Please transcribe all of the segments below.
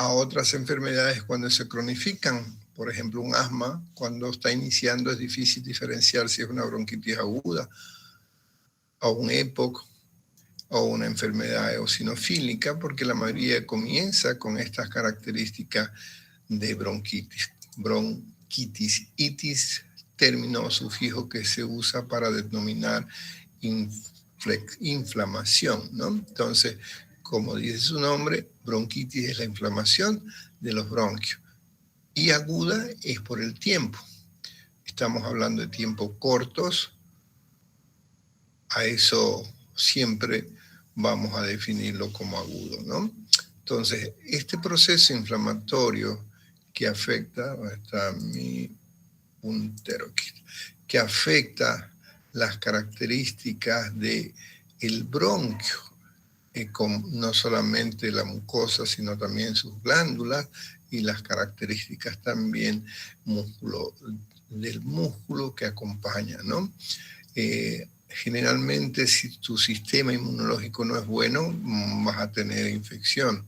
a otras enfermedades cuando se cronifican. Por ejemplo, un asma, cuando está iniciando es difícil diferenciar si es una bronquitis aguda o un EPOC o una enfermedad eosinofílica, porque la mayoría comienza con estas características de bronquitis. Bronquitis, itis, término o sufijo que se usa para denominar inflamación, ¿no? Entonces, como dice su nombre, bronquitis es la inflamación de los bronquios. Y aguda es por el tiempo. Estamos hablando de tiempos cortos. A eso siempre vamos a definirlo como agudo, ¿no? Entonces, este proceso inflamatorio que afecta, está mi puntero aquí, que afecta las características del bronquio, no solamente la mucosa, sino también sus glándulas y las características también del músculo que acompaña, ¿no? Generalmente, si tu sistema inmunológico no es bueno, vas a tener infección.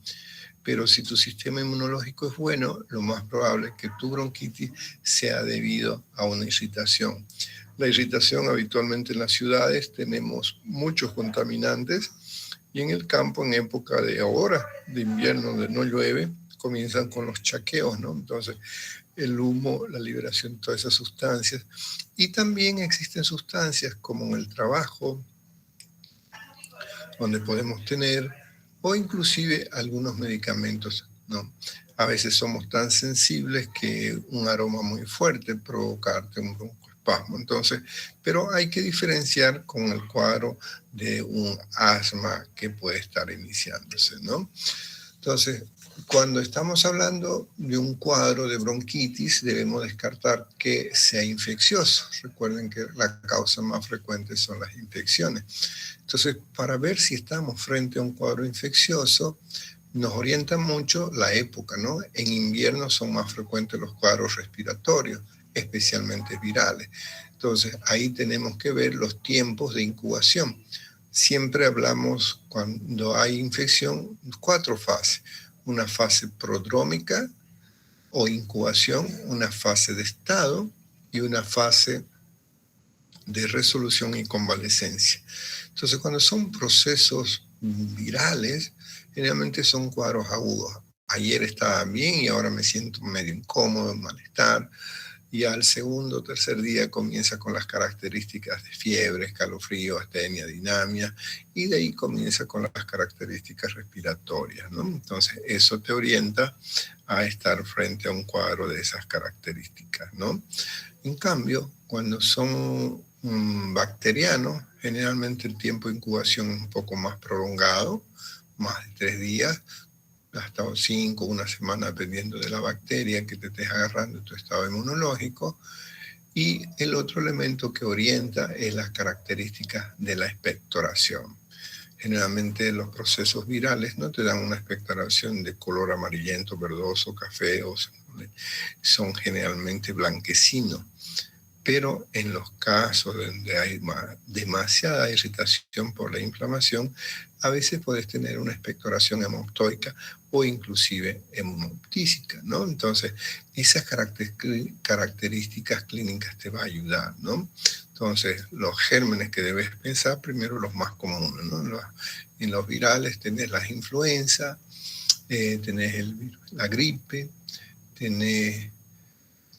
Pero si tu sistema inmunológico es bueno, lo más probable es que tu bronquitis sea debido a una irritación. La irritación habitualmente en las ciudades tenemos muchos contaminantes y en el campo, en época de ahora, de invierno, donde no llueve, comienzan con los chaqueos, ¿no? Entonces, el humo, la liberación de todas esas sustancias. Y también existen sustancias como en el trabajo, donde podemos tener, o inclusive algunos medicamentos, ¿no? A veces somos tan sensibles que un aroma muy fuerte provocarte un broncoespasmo. Entonces, pero hay que diferenciar con el cuadro de un asma que puede estar iniciándose, ¿no? Entonces, cuando estamos hablando de un cuadro de bronquitis, debemos descartar que sea infeccioso. Recuerden que la causa más frecuente son las infecciones. Entonces, para ver si estamos frente a un cuadro infeccioso, nos orienta mucho la época, ¿no? En invierno son más frecuentes los cuadros respiratorios, especialmente virales. Entonces, ahí tenemos que ver los tiempos de incubación. Siempre hablamos, cuando hay infección, 4 fases. Una fase prodrómica o incubación, una fase de estado y una fase de resolución y convalescencia. Entonces, cuando son procesos virales, generalmente son cuadros agudos. Ayer estaba bien y ahora me siento medio incómodo, malestar. Y al segundo o tercer día comienza con las características de fiebre, escalofrío, astenia, dinamia, y de ahí comienza con las características respiratorias, ¿no? Entonces, eso te orienta a estar frente a un cuadro de esas características, ¿no? En cambio, cuando son bacterianos, generalmente el tiempo de incubación es un poco más prolongado, más de 3 días, hasta 5, una semana, dependiendo de la bacteria que te estés agarrando, tu estado inmunológico. Y el otro elemento que orienta es las características de la expectoración. Generalmente los procesos virales no te dan una expectoración de color amarillento, verdoso, café, son generalmente blanquecinos. Pero en los casos donde hay demasiada irritación por la inflamación, a veces puedes tener una expectoración hemoptoica o inclusive hemoptísica, ¿no? Entonces, esas características clínicas te van a ayudar, ¿no? Entonces, los gérmenes que debes pensar, primero los más comunes, ¿no? En los virales tenés las influencias, tenés la gripe, tenés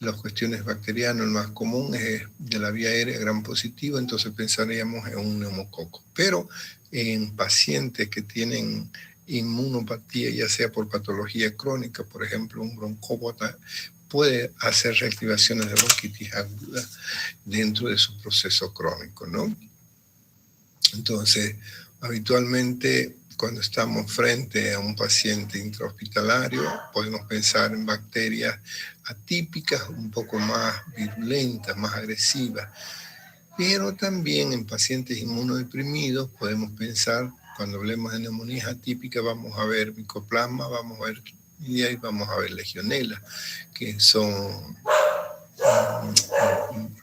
las cuestiones bacterianas. El más común es de la vía aérea gram positivo, entonces pensaríamos en un neumococo. Pero en pacientes que tienen inmunopatía, ya sea por patología crónica, por ejemplo, un broncópata, puede hacer reactivaciones de bronquitis aguda dentro de su proceso crónico, ¿no? Entonces, habitualmente, cuando estamos frente a un paciente intrahospitalario, podemos pensar en bacterias atípicas, un poco más virulentas, más agresivas. Pero también en pacientes inmunodeprimidos podemos pensar, cuando hablemos de neumonías atípicas, vamos a ver micoplasma, vamos a ver y vamos a ver legionela, que son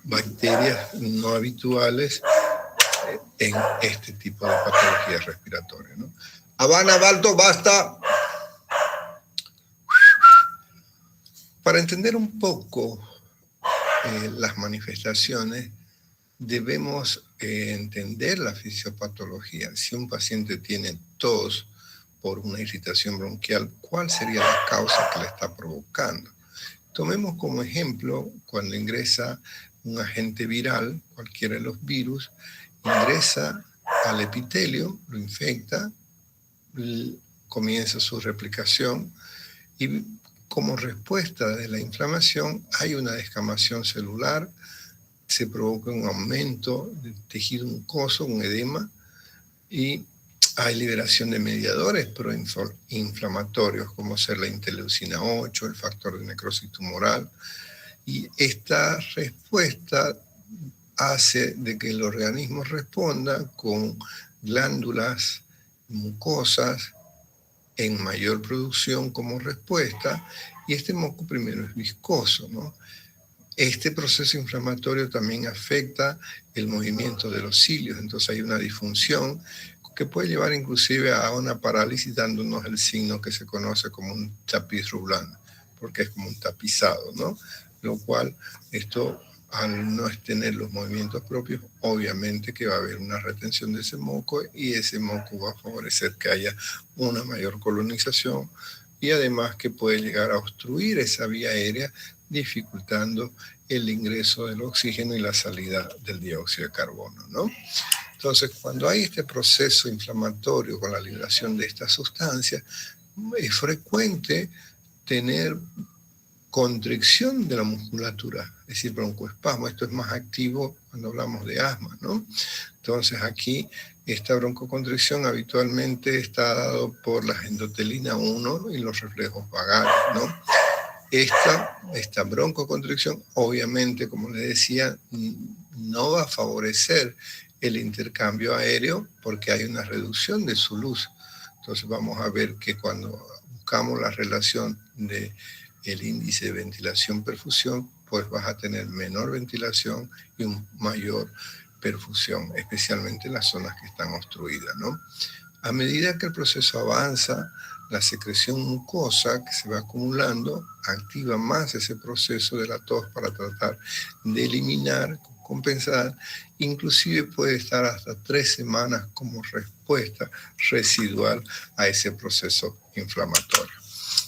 bacterias no habituales en este tipo de patologías respiratorias, ¿no? Habana, Balto, basta. Para entender un poco las manifestaciones, debemos entender la fisiopatología. Si un paciente tiene tos por una irritación bronquial, ¿cuál sería la causa que le está provocando? Tomemos como ejemplo cuando ingresa un agente viral, cualquiera de los virus, ingresa al epitelio, lo infecta, comienza su replicación y como respuesta de la inflamación hay una descamación celular, se provoca un aumento del tejido mucoso, un edema, y hay liberación de mediadores proinflamatorios, como ser la interleucina 8, el factor de necrosis tumoral, y esta respuesta hace de que el organismo responda con glándulas mucosas en mayor producción como respuesta, y este moco primero es viscoso, ¿no? Este proceso inflamatorio también afecta el movimiento de los cilios, entonces hay una disfunción que puede llevar inclusive a una parálisis, dándonos el signo que se conoce como un tapiz rublán, porque es como un tapizado, ¿no? Lo cual, esto, al no tener los movimientos propios, obviamente que va a haber una retención de ese moco y ese moco va a favorecer que haya una mayor colonización y además que puede llegar a obstruir esa vía aérea, dificultando el ingreso del oxígeno y la salida del dióxido de carbono, ¿no? Entonces, cuando hay este proceso inflamatorio con la liberación de estas sustancias, es frecuente tener constricción de la musculatura, es decir, broncoespasmo. Esto es más activo cuando hablamos de asma, ¿no? Entonces, aquí esta broncoconstricción habitualmente está dado por la endotelina 1 y los reflejos vagales, ¿no? Esta broncoconstricción, obviamente, como le decía, no va a favorecer el intercambio aéreo porque hay una reducción de su luz. Entonces vamos a ver que cuando buscamos la relación de el índice de ventilación-perfusión, pues vas a tener menor ventilación y un mayor perfusión, especialmente en las zonas que están obstruidas, ¿no? A medida que el proceso avanza, la secreción mucosa que se va acumulando activa más ese proceso de la tos para tratar de eliminar, compensar, inclusive puede estar hasta 3 semanas como respuesta residual a ese proceso inflamatorio.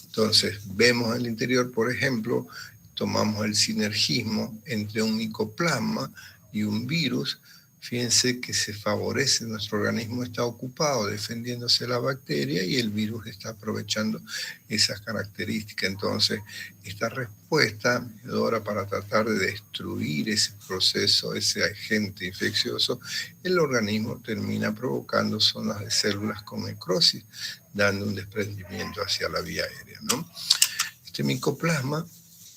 Entonces, vemos en el interior, por ejemplo, tomamos el sinergismo entre un micoplasma y un virus. Fíjense que se favorece, nuestro organismo está ocupado defendiéndose de la bacteria y el virus está aprovechando esas características. Entonces, esta respuesta medidora para tratar de destruir ese proceso, ese agente infeccioso, el organismo termina provocando zonas de células con necrosis, dando un desprendimiento hacia la vía aérea, ¿no? Este micoplasma,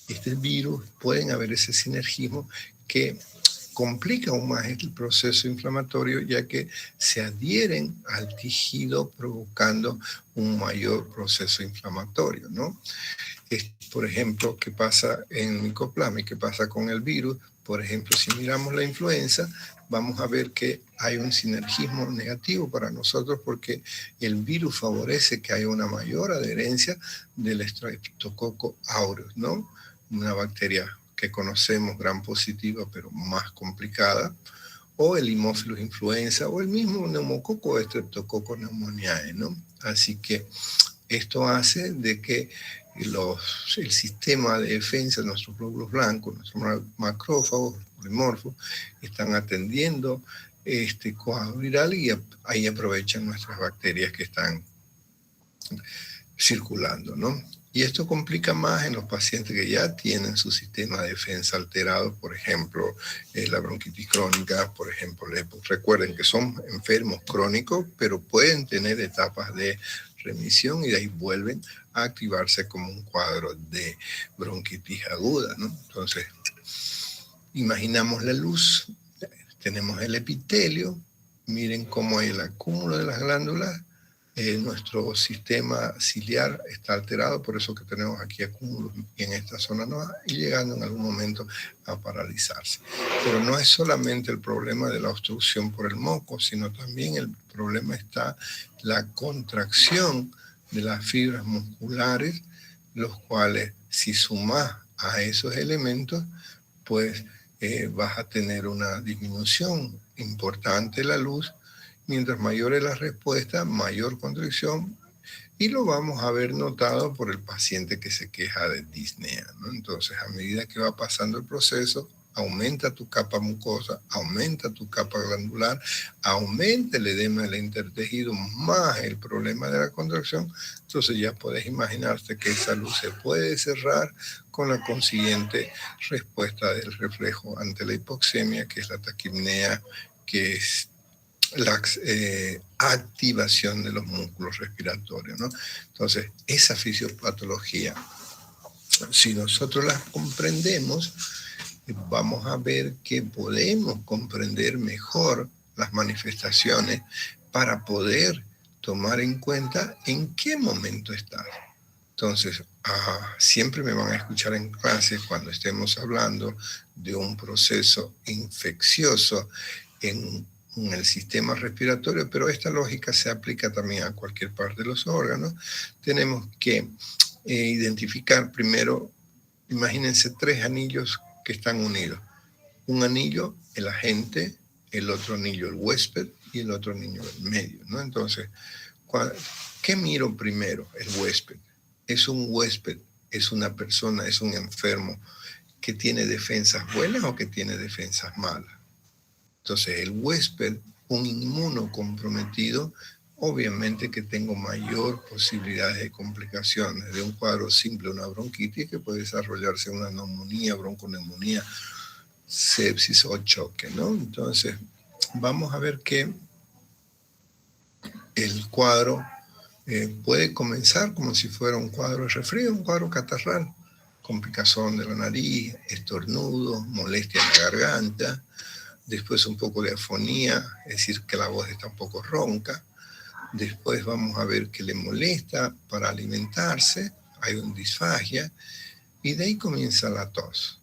este virus, pueden haber ese sinergismo que complica aún más el proceso inflamatorio, ya que se adhieren al tejido provocando un mayor proceso inflamatorio, ¿no? Por ejemplo, ¿qué pasa en el micoplasma y qué pasa con el virus? Por ejemplo, si miramos la influenza, vamos a ver que hay un sinergismo negativo para nosotros porque el virus favorece que haya una mayor adherencia del Streptococcus aureus, ¿no? Una bacteria que conocemos, gran positiva, pero más complicada, o el Haemophilus influenza, o el mismo neumococo, Streptococcus pneumoniae, ¿no? Así que esto hace de que el sistema de defensa de nuestros glóbulos blancos, nuestros macrófagos, polimorfos, están atendiendo este cuadro viral y ahí aprovechan nuestras bacterias que están circulando, ¿no? Y esto complica más en los pacientes que ya tienen su sistema de defensa alterado, por ejemplo, la bronquitis crónica, por ejemplo, recuerden que son enfermos crónicos, pero pueden tener etapas de remisión y de ahí vuelven a activarse como un cuadro de bronquitis aguda, ¿no? Entonces, imaginamos la luz, tenemos el epitelio, miren cómo hay el acúmulo de las glándulas, nuestro sistema ciliar está alterado, por eso que tenemos aquí acúmulos en esta zona no, y llegando en algún momento a paralizarse. Pero no es solamente el problema de la obstrucción por el moco, sino también el problema está la contracción de las fibras musculares, los cuales Si sumas a esos elementos, pues vas a tener una disminución importante de la luz. Mientras mayor es la respuesta, mayor contracción, y lo vamos a ver notado por el paciente que se queja de disnea, ¿no? Entonces, a medida que va pasando el proceso, aumenta tu capa mucosa, aumenta tu capa glandular, aumenta el edema del intertejido, más el problema de la contracción. Entonces ya puedes imaginarte que esa luz se puede cerrar con la consiguiente respuesta del reflejo ante la hipoxemia, que es la taquipnea, que es la activación de los músculos respiratorios, ¿no? Entonces, esa fisiopatología, si nosotros las comprendemos, vamos a ver que podemos comprender mejor las manifestaciones para poder tomar en cuenta en qué momento estás. Entonces, siempre me van a escuchar en clase cuando estemos hablando de un proceso infeccioso en el sistema respiratorio, pero esta lógica se aplica también a cualquier parte de los órganos. Tenemos que identificar primero, imagínense 3 anillos que están unidos. Un anillo, el agente, el otro anillo, el huésped, y el otro anillo, el medio, ¿no? Entonces, ¿qué miro primero? El huésped. ¿Es un huésped? ¿Es una persona? ¿Es un enfermo que tiene defensas buenas o que tiene defensas malas? Entonces, el huésped, un inmunocomprometido, obviamente que tengo mayor posibilidades de complicaciones de un cuadro simple, una bronquitis, que puede desarrollarse una neumonía, bronconeumonía, sepsis o choque, ¿no? Entonces, vamos a ver que el cuadro puede comenzar como si fuera un cuadro de resfrío, un cuadro catarral, con picazón de la nariz, estornudo, molestia en la garganta, después un poco de afonía, es decir, que la voz está un poco ronca. Después vamos a ver que le molesta para alimentarse, hay una disfagia, y de ahí comienza la tos.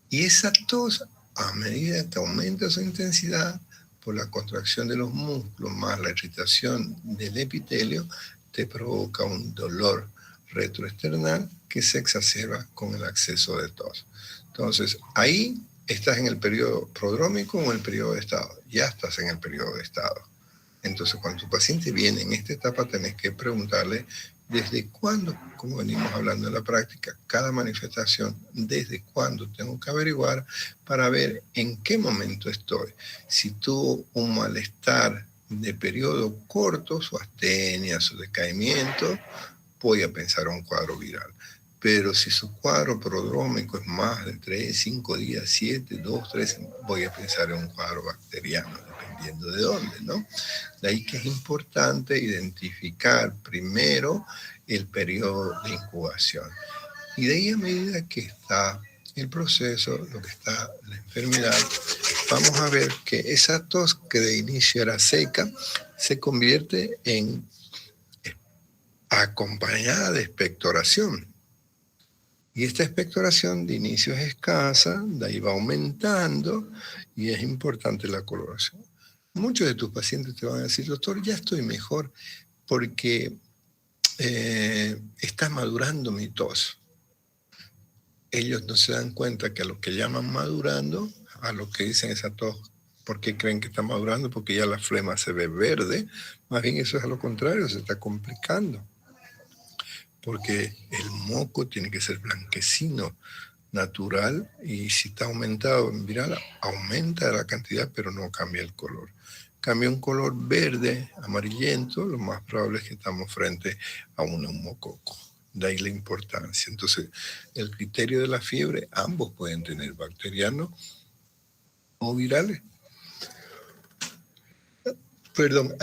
Y esa tos, a medida que aumenta su intensidad, por la contracción de los músculos más la irritación del epitelio, te provoca un dolor retroesternal que se exacerba con el acceso de tos. Entonces, ahí estás en el periodo prodrómico o en el periodo de estado. Ya estás en el periodo de estado. Entonces, cuando tu paciente viene en esta etapa, tenés que preguntarle desde cuándo, como venimos hablando en la práctica, cada manifestación, desde cuándo tengo que averiguar para ver en qué momento estoy. Si tuvo un malestar de periodo corto, su astenia, su decaimiento, voy a pensar en un cuadro viral. Pero si su cuadro prodrómico es más de 3, 5 días, 7, 2, 3, voy a pensar en un cuadro bacteriano, dependiendo de dónde, ¿no? De ahí que es importante identificar primero el periodo de incubación. Y de ahí, a medida que está el proceso, lo que está la enfermedad, vamos a ver que esa tos que de inicio era seca se convierte en acompañada de expectoración. Y esta expectoración de inicio es escasa, de ahí va aumentando y es importante la coloración. Muchos de tus pacientes te van a decir, doctor, ya estoy mejor porque está madurando mi tos. Ellos no se dan cuenta que a lo que llaman madurando, a lo que dicen esa tos, ¿por qué creen que está madurando? Porque ya la flema se ve verde. Más bien eso es a lo contrario, se está complicando. Porque el moco tiene que ser blanquecino, natural, y si está aumentado en viral, aumenta la cantidad, pero no cambia el color. Cambia un color verde, amarillento, lo más probable es que estamos frente a un neumococo. De ahí la importancia. Entonces, el criterio de la fiebre, ambos pueden tener bacterianos o virales. Perdón,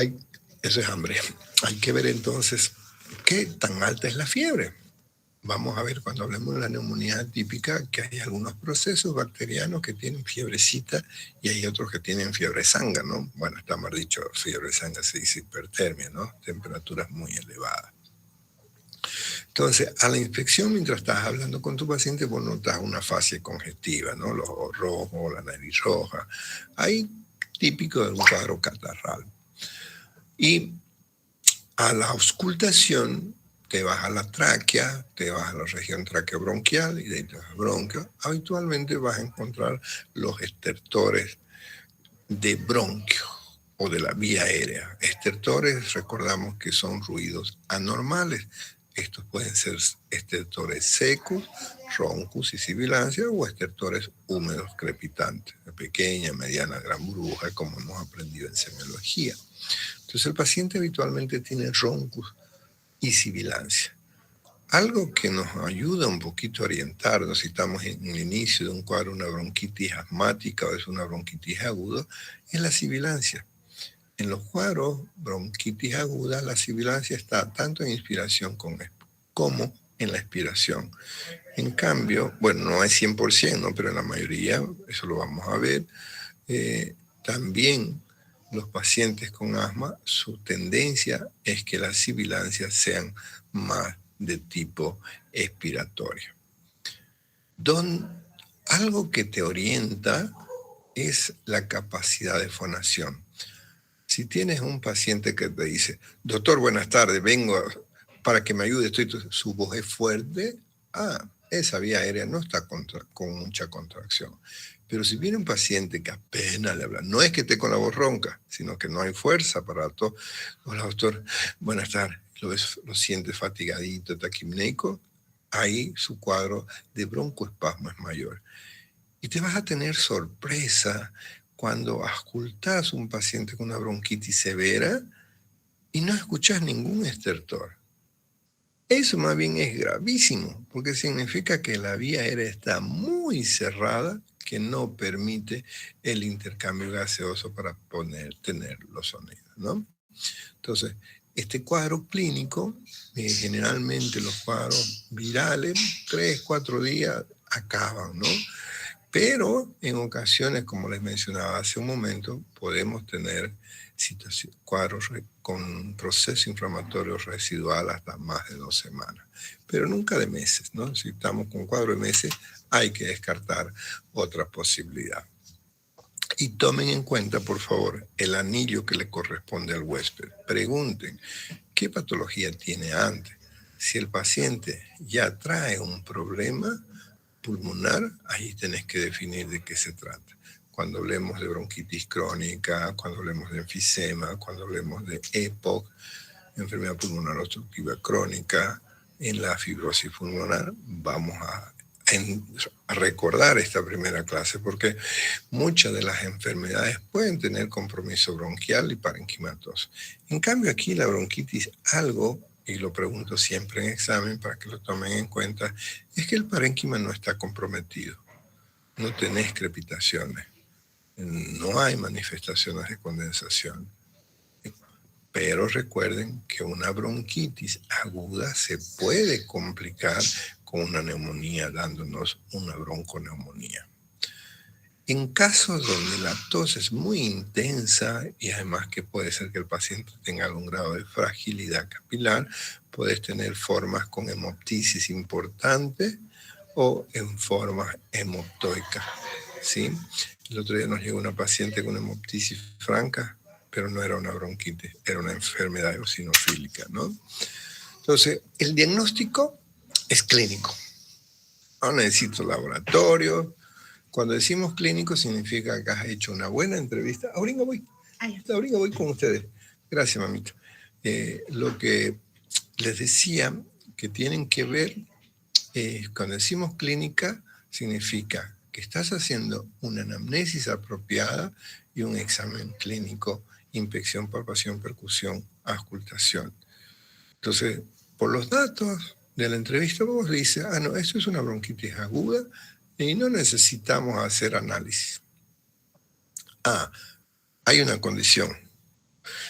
eso es hambre. Hay que ver entonces qué tan alta es la fiebre. Vamos a ver cuando hablemos de la neumonía atípica que hay algunos procesos bacterianos que tienen fiebrecita y hay otros que tienen fiebre sanga, ¿no? Bueno, está mal dicho, fiebre sanga se dice hipertermia, ¿no? Temperaturas muy elevadas. Entonces, a la infección, mientras estás hablando con tu paciente, vos notas una fase congestiva, ¿no? Los ojos rojos, la nariz roja. Ahí típico de un cuadro catarral. Y a la auscultación te vas a la tráquea, te vas a la región traqueobronquial y de ahí te vas al bronquio. Habitualmente vas a encontrar los estertores de bronquio o de la vía aérea. Estertores, recordamos que son ruidos anormales. Estos pueden ser estertores secos, roncus y sibilancia, o estertores húmedos crepitantes, de pequeña, mediana, gran burbuja, como hemos aprendido en semiología. Entonces el paciente habitualmente tiene roncus y sibilancia. Algo que nos ayuda un poquito a orientarnos si estamos en el inicio de un cuadro, una bronquitis asmática o es una bronquitis aguda, es la sibilancia. En los cuadros bronquitis aguda, la sibilancia está tanto en inspiración como en la expiración. En cambio, bueno, no es 100%, ¿no? Pero en la mayoría, eso lo vamos a ver, también los pacientes con asma, su tendencia es que las sibilancias sean más de tipo expiratorio. Algo que te orienta es la capacidad de fonación. Si tienes un paciente que te dice, doctor, buenas tardes, vengo para que me ayude, su voz es fuerte, esa vía aérea no está con mucha contracción. Pero si viene un paciente que apenas le habla, no es que esté con la voz ronca, sino que no hay fuerza para todo. Hola, doctor, buenas tardes. Lo siente fatigadito, taquipneico, ahí su cuadro de broncoespasmo es mayor. Y te vas a tener sorpresa cuando auscultas a un paciente con una bronquitis severa y no escuchas ningún estertor. Eso más bien es gravísimo, porque significa que la vía aérea está muy cerrada, que no permite el intercambio gaseoso para tener los sonidos, ¿no? Entonces, este cuadro clínico, generalmente los cuadros virales, 3, 4 días acaban, ¿no? Pero en ocasiones, como les mencionaba hace un momento, podemos tener cuadros con proceso inflamatorio residual hasta más de 2 semanas, pero nunca de meses, ¿no? Si estamos con cuadro de meses, hay que descartar otra posibilidad. Y tomen en cuenta, por favor, el anillo que le corresponde al huésped. Pregunten, ¿qué patología tiene antes? Si el paciente ya trae un problema pulmonar, ahí tenés que definir de qué se trata. Cuando hablemos de bronquitis crónica, cuando hablemos de enfisema, cuando hablemos de EPOC, enfermedad pulmonar obstructiva crónica, en la fibrosis pulmonar, vamos a recordar esta primera clase, porque muchas de las enfermedades pueden tener compromiso bronquial y parenquimatoso. En cambio, aquí la bronquitis, y lo pregunto siempre en examen para que lo tomen en cuenta, es que el parénquima no está comprometido. No tenés crepitaciones. No hay manifestaciones de condensación. Pero recuerden que una bronquitis aguda se puede complicar con una neumonía, dándonos una bronconeumonía. En casos donde la tos es muy intensa y además que puede ser que el paciente tenga algún grado de fragilidad capilar, puedes tener formas con hemoptisis importante o en formas hemoptoicas, ¿sí? El otro día nos llegó una paciente con hemoptisis franca, pero no era una bronquitis, era una enfermedad eosinofílica, ¿no? Entonces, el diagnóstico es clínico. No necesito laboratorio. Cuando decimos clínico significa que has hecho una buena entrevista. Ahorita voy con ustedes. Gracias, mamita. Lo que les decía que tienen que ver, cuando decimos clínica, significa que estás haciendo una anamnesis apropiada y un examen clínico, inspección, palpación, percusión, auscultación. Entonces, por los datos de la entrevista, vos dices, no, esto es una bronquitis aguda y no necesitamos hacer análisis. Hay una condición.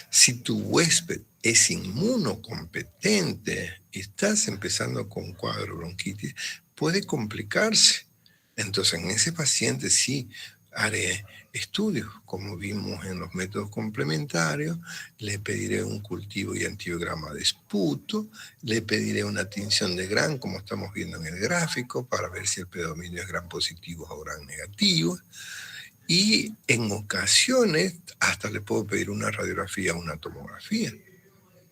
Si tu huésped es inmunocompetente y estás empezando con cuadro bronquitis, puede complicarse. Entonces, en ese paciente sí haré estudios, como vimos en los métodos complementarios, le pediré un cultivo y antibiograma de esputo, le pediré una tinción de Gram, como estamos viendo en el gráfico, para ver si el predominio es Gram positivo o Gram negativo. Y en ocasiones hasta le puedo pedir una radiografía o una tomografía.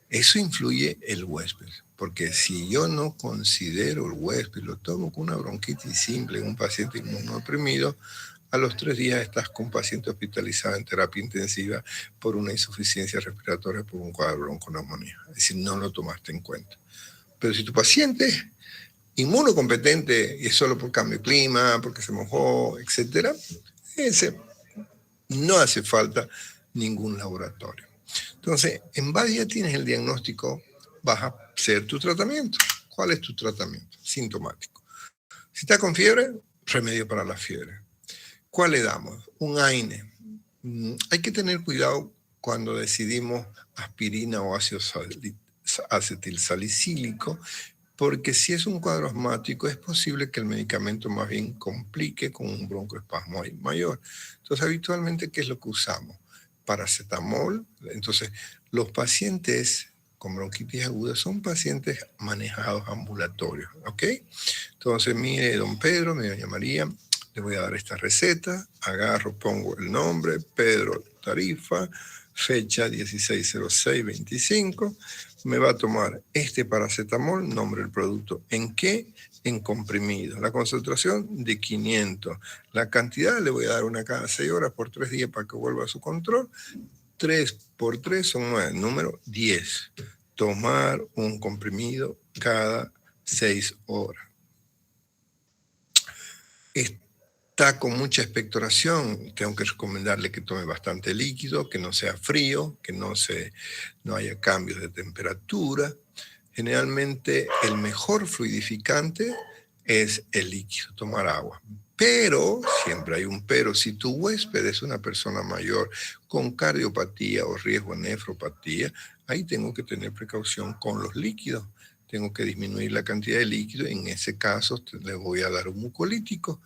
Eso influye el huésped. Porque si yo no considero el huésped, lo tomo con una bronquitis simple en un paciente inmunodeprimido, a los 3 días estás con un paciente hospitalizado en terapia intensiva por una insuficiencia respiratoria por un cuadro de bronconeumonía. Es decir, no lo tomaste en cuenta. Pero si tu paciente es inmunocompetente y es solo por cambio de clima, porque se mojó, etc., ese no hace falta ningún laboratorio. Entonces, en base ya tienes el diagnóstico, vas a hacer tu tratamiento. ¿Cuál es tu tratamiento? Sintomático. Si está con fiebre, remedio para la fiebre. ¿Cuál le damos? Un AINE. Hay que tener cuidado cuando decidimos aspirina o ácido acetilsalicílico, porque si es un cuadro asmático es posible que el medicamento más bien complique con un broncoespasmo mayor. Entonces, habitualmente, ¿qué es lo que usamos? Paracetamol. Entonces, los pacientes con bronquitis aguda son pacientes manejados ambulatorios, ¿ok? Entonces, mire, don Pedro, mi doña María, le voy a dar esta receta, agarro, pongo el nombre, Pedro Tarifa, fecha 16/06/25, me va a tomar este paracetamol, nombre del producto, ¿en qué? En comprimido. La concentración de 500. La cantidad le voy a dar una cada 6 horas por 3 días para que vuelva a su control. 3 por 3 son 9. Número 10. Tomar un comprimido cada 6 horas. Está con mucha expectoración, tengo que recomendarle que tome bastante líquido, que no sea frío, que no haya cambios de temperatura. Generalmente el mejor fluidificante es el líquido, tomar agua. Pero, siempre hay un pero, si tu huésped es una persona mayor con cardiopatía o riesgo de nefropatía, ahí tengo que tener precaución con los líquidos. Tengo que disminuir la cantidad de líquido y en ese caso le voy a dar un mucolítico.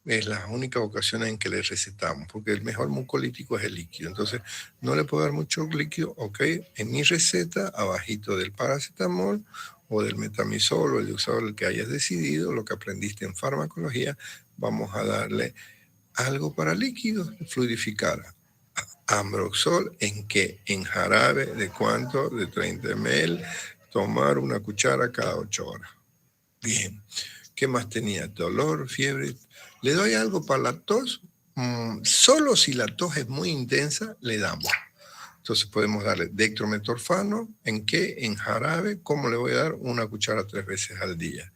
Es la única ocasión en que le recetamos, porque el mejor mucolítico es el líquido. Entonces, no le puedo dar mucho líquido, ok. En mi receta, abajito del paracetamol o del metamisol o el Deuxadol, el que hayas decidido, lo que aprendiste en farmacología, vamos a darle algo para líquidos, fluidificar. Ambroxol, ¿en qué? En jarabe, ¿de cuánto? De 30 ml, tomar una cuchara cada 8 horas. Bien. ¿Qué más tenía? Dolor, fiebre. ¿Le doy algo para la tos? Solo si la tos es muy intensa, le damos. Entonces podemos darle dextrometorfano. ¿En qué? En jarabe. ¿Cómo le voy a dar? Una cuchara 3 veces al día.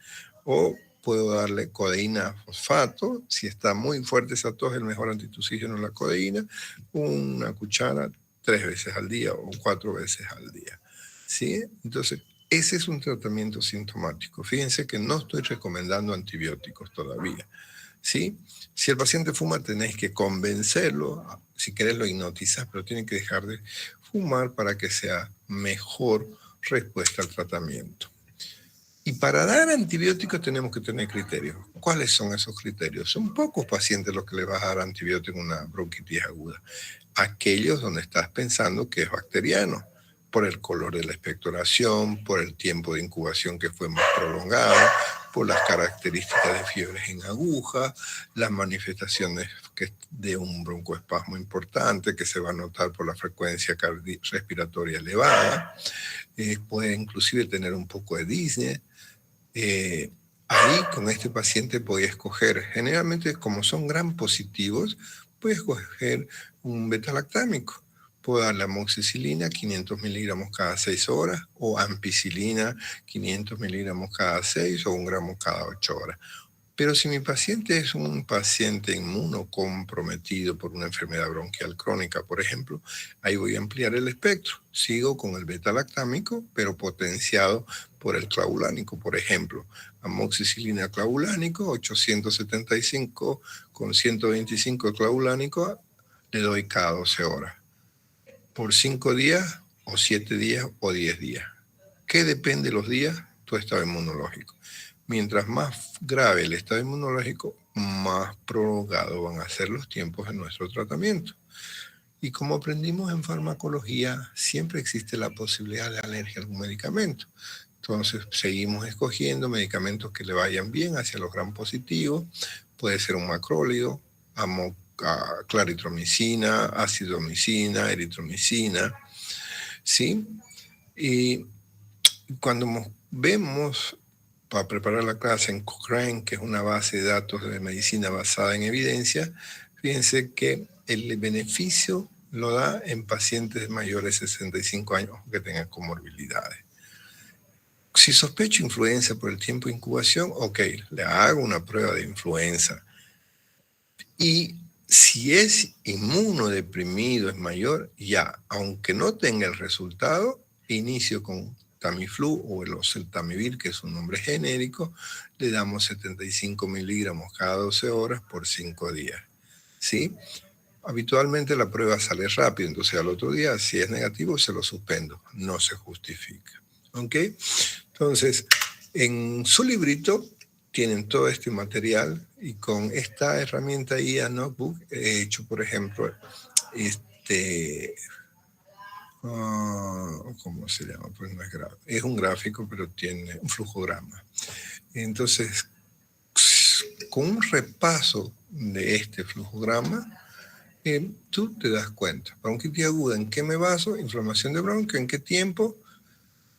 O puedo darle codeína fosfato. Si está muy fuerte esa tos, el mejor antitusígeno es la codeína. Una cuchara 3 veces al día o 4 veces al día. ¿Sí? Entonces, ese es un tratamiento sintomático. Fíjense que no estoy recomendando antibióticos todavía. ¿Sí? Si el paciente fuma, tenéis que convencerlo. Si querés, lo hipnotizas, pero tiene que dejar de fumar para que sea mejor respuesta al tratamiento. Y para dar antibióticos tenemos que tener criterios. ¿Cuáles son esos criterios? Son pocos pacientes los que le vas a dar antibiótico en una bronquitis aguda. Aquellos donde estás pensando que es bacteriano, por el color de la expectoración, por el tiempo de incubación que fue más prolongado, por las características de fiebres en aguja, las manifestaciones de un broncoespasmo importante que se va a notar por la frecuencia respiratoria elevada, puede inclusive tener un poco de disnea. Ahí con este paciente voy a escoger, generalmente como son gram positivos, voy a escoger un beta-lactámico. Puedo darle amoxicilina 500 miligramos cada 6 horas o ampicilina 500 miligramos cada 6 o 1 gramo cada 8 horas. Pero si mi paciente es un paciente inmunocomprometido por una enfermedad bronquial crónica, por ejemplo, ahí voy a ampliar el espectro. Sigo con el beta-lactámico, pero potenciado por el clavulánico, por ejemplo. Amoxicilina clavulánico, 875 con 125 de clavulánico, le doy cada 12 horas. Por 5 días, o 7 días, o 10 días. ¿Qué depende de los días? Tu estado inmunológico. Mientras más grave el estado inmunológico, más prolongado van a ser los tiempos de nuestro tratamiento. Y como aprendimos en farmacología, siempre existe la posibilidad de alergia a algún medicamento. Entonces, seguimos escogiendo medicamentos que le vayan bien hacia los gram positivos. Puede ser un macrólido, claritromicina, acidomicina, eritromicina, ¿sí? Y Cuando vemos, para preparar la clase en Cochrane, que es una base de datos de medicina basada en evidencia, fíjense que el beneficio lo da en pacientes mayores de 65 años que tengan comorbilidades. Si sospecho influenza por el tiempo de incubación, ok, le hago una prueba de influenza. Y si es inmunodeprimido, es mayor, ya, aunque no tenga el resultado, inicio con Tamiflu o el oseltamivir, que es un nombre genérico, le damos 75 miligramos cada 12 horas por 5 días. ¿Sí? Habitualmente la prueba sale rápido, entonces al otro día, si es negativo, se lo suspendo, no se justifica. ¿Ok? Entonces, en su librito tienen todo este material y con esta herramienta IA Notebook he hecho, por ejemplo, ¿cómo se llama? Pues no es gráfico, es un gráfico, pero tiene un flujograma. Entonces, con un repaso de este flujograma, tú te das cuenta. Bronquitis aguda, ¿en qué me baso? Inflamación de bronquio, ¿en qué tiempo?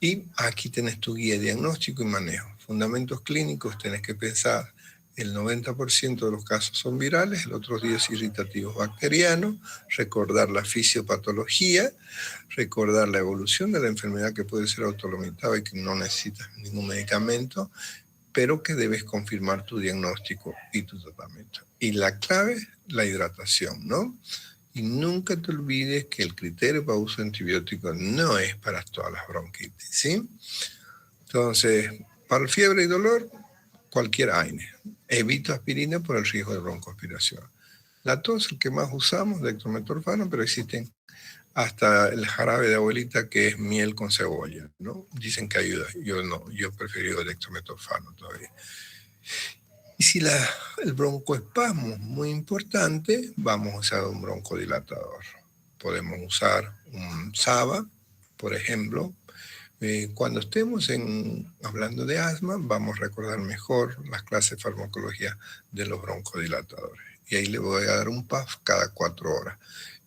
Y aquí tenés tu guía de diagnóstico y manejo. Fundamentos clínicos, tenés que pensar, el 90% de los casos son virales, el otro 10 irritativos bacterianos, recordar la fisiopatología, recordar la evolución de la enfermedad que puede ser autolimitada y que no necesitas ningún medicamento, pero que debes confirmar tu diagnóstico y tu tratamiento. Y la clave, la hidratación, ¿no? Y nunca te olvides que el criterio para uso de antibióticos no es para todas las bronquitis, ¿sí? Entonces, para fiebre y dolor, cualquier AINE. Evito aspirina por el riesgo de broncoaspiración. La tos, el que más usamos, dextrometorfano, pero existen hasta el jarabe de abuelita que es miel con cebolla, ¿no? Dicen que ayuda. Yo no, yo prefiero dextrometorfano todavía. Y si el broncoespasmo es muy importante, vamos a usar un broncodilatador. Podemos usar un SABA, por ejemplo. Cuando estemos hablando de asma, vamos a recordar mejor las clases de farmacología de los broncodilatadores. Y ahí le voy a dar un PAF cada 4 horas.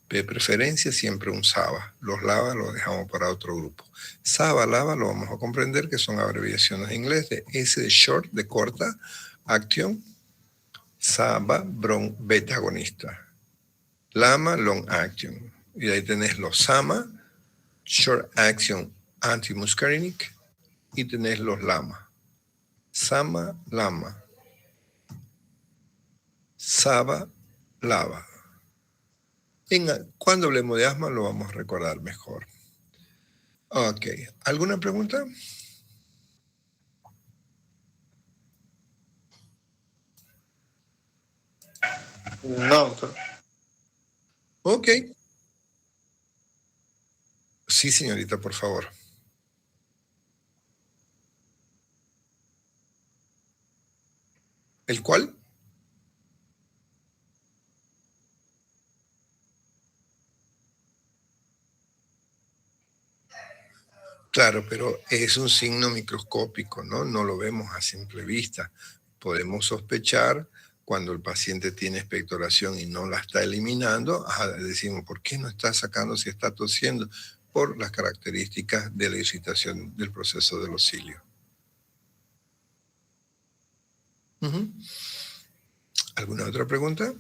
De preferencia siempre un SABA. Los LAVA los dejamos para otro grupo. SABA, LAVA lo vamos a comprender que son abreviaciones en inglés de S de short, de corta, Action, SABA, beta agonista. LAMA, long action. Y ahí tenés los SAMA, short action antimuscarinic, y tenés los LAMA. SAMA, LAMA. SABA, LAVA. Cuando hablemos de asma lo vamos a recordar mejor. Ok, ¿alguna pregunta? No, doctor. Ok. Sí, señorita, por favor. ¿El cuál? Claro, pero es un signo microscópico, ¿no? No lo vemos a simple vista. Podemos sospechar cuando el paciente tiene expectoración y no la está eliminando, decimos, ¿por qué no está sacando si está tosiendo? Por las características de la irritación del proceso de los cilios. ¿Alguna otra pregunta?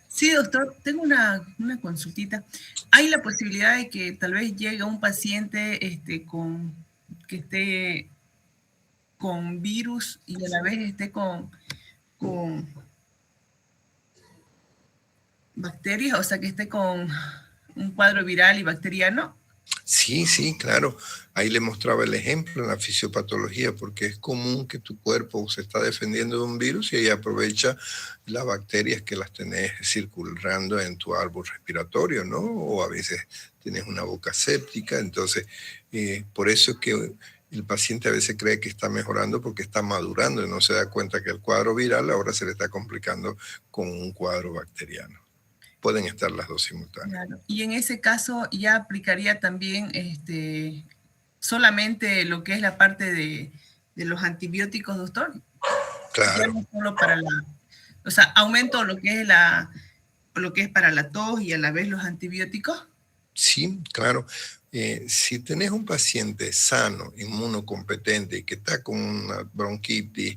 Sí, doctor, tengo una consultita. ¿Hay la posibilidad de que tal vez llegue un paciente que esté con virus y a la vez esté con bacterias, o sea, que esté con un cuadro viral y bacteriano? Sí, sí, claro. Ahí le mostraba el ejemplo en la fisiopatología, porque es común que tu cuerpo se está defendiendo de un virus y ahí aprovecha las bacterias que las tenés circulando en tu árbol respiratorio, ¿no? O a veces tienes una boca séptica. Entonces, por eso es que el paciente a veces cree que está mejorando porque está madurando y no se da cuenta que el cuadro viral ahora se le está complicando con un cuadro bacteriano. Pueden estar las dos simultáneas. Claro. Y en ese caso ya aplicaría también solamente lo que es la parte de los antibióticos, doctor. Claro. Ya no solo para o sea, aumento lo que es para la tos y a la vez los antibióticos. Sí, claro. Si tenés un paciente sano, inmunocompetente y que está con una bronquitis,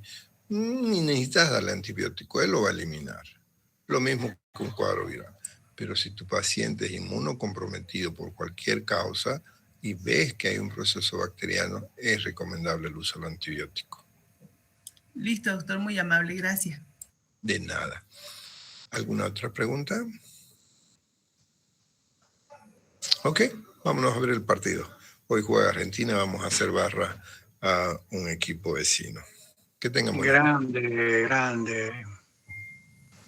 ni necesitas darle antibiótico, él lo va a eliminar. Lo mismo que un cuadro viral. Pero si tu paciente es inmunocomprometido por cualquier causa y ves que hay un proceso bacteriano, es recomendable el uso del antibiótico. Listo, doctor, muy amable, gracias. De nada. ¿Alguna otra pregunta? Ok, vámonos a ver el partido. Hoy juega Argentina, vamos a hacer barra a un equipo vecino. Que tengan muy bien. Grande.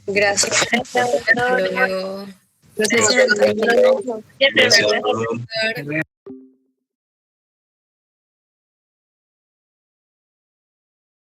Gracias. Hasta luego. Gracias. Gracias. Gracias.